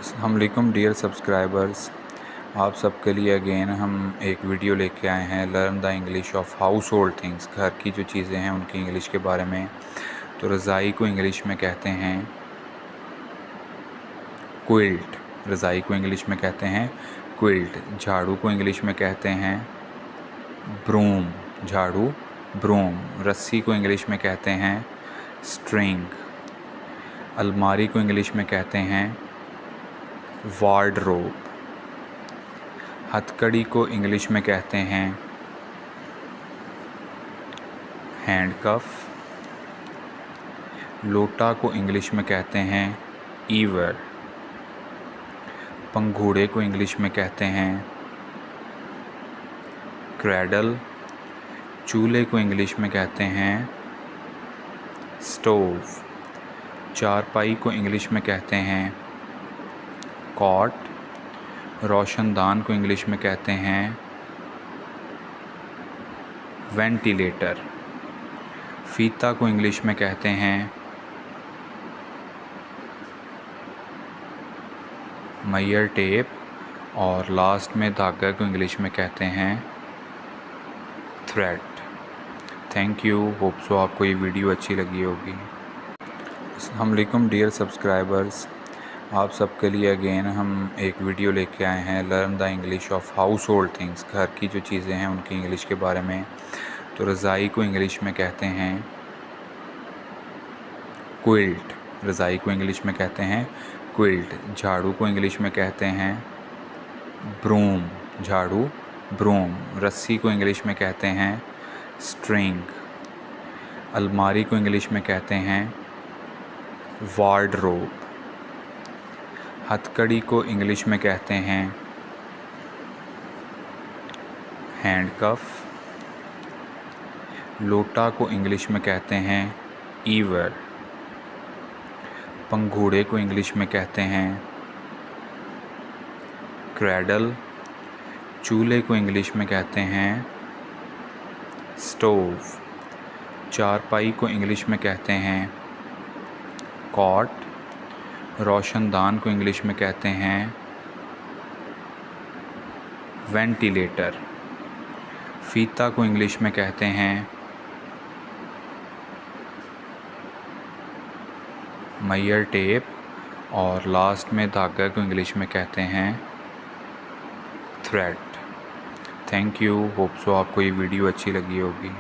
अस्सलामुअलैकुम dear subscribers, आप सबके लिए अगेन हम एक वीडियो लेके आए हैं learn the English of house hold things. घर की जो चीज़ें हैं उनकी इंग्लिश के बारे में। तो रज़ाई को इंग्लिश में कहते हैं क्विल्ट। रज़ाई को इंग्लिश में कहते हैं क्विल्ट। झाड़ू को इंग्लिश में कहते हैं ब्रूम। झाड़ू ब्रूम। रस्सी को इंग्लिश में कहते हैं स्ट्रिंग। अलमारी को इंग्लिश में कहते हैं वार्डरोब। हथकड़ी को इंग्लिश में कहते हैं हैंडकफ। लोटा को इंग्लिश में कहते हैं ईवर। पंघूड़े को इंग्लिश में कहते हैं क्रैडल। चूल्हे को इंग्लिश में कहते हैं स्टोव। चारपाई को इंग्लिश में कहते हैं कॉट। रोशनदान को इंग्लिश में कहते हैं वेंटिलेटर। फीता को इंग्लिश में कहते हैं मयर टेप। और लास्ट में धागा को इंग्लिश में कहते हैं thread. Thank you. Hope so आपको ये वीडियो अच्छी लगी होगी। अस्सलामुअलैकुम डियर सब्सक्राइबर्स, आप सबके लिए अगेन हम एक वीडियो लेके आए हैं learn the English of house hold things. घर की जो चीज़ें हैं उनकी इंग्लिश के बारे में। तो रज़ाई को इंग्लिश में कहते हैं क्विल्ट। रज़ाई को इंग्लिश में कहते हैं क्विल्ट। झाड़ू को इंग्लिश में कहते हैं ब्रूम। झाड़ू ब्रूम। रस्सी को इंग्लिश में कहते हैं स्ट्रिंग। अलमारी को इंग्लिश में कहते हैं वार्डरोब। हथकड़ी को इंग्लिश में कहते हैं हैंडकफ। लोटा को इंग्लिश में कहते हैं ईवर। पंघूड़े को इंग्लिश में कहते हैं क्रैडल। चूल्हे को इंग्लिश में कहते हैं स्टोव। चारपाई को इंग्लिश में कहते हैं कॉट। रोशनदान को इंग्लिश में कहते हैं वेंटिलेटर। फीता को इंग्लिश में कहते हैं मयर टेप। और लास्ट में धागा को इंग्लिश में कहते हैं thread. Thank you. Hope so आपको ये वीडियो अच्छी लगी होगी।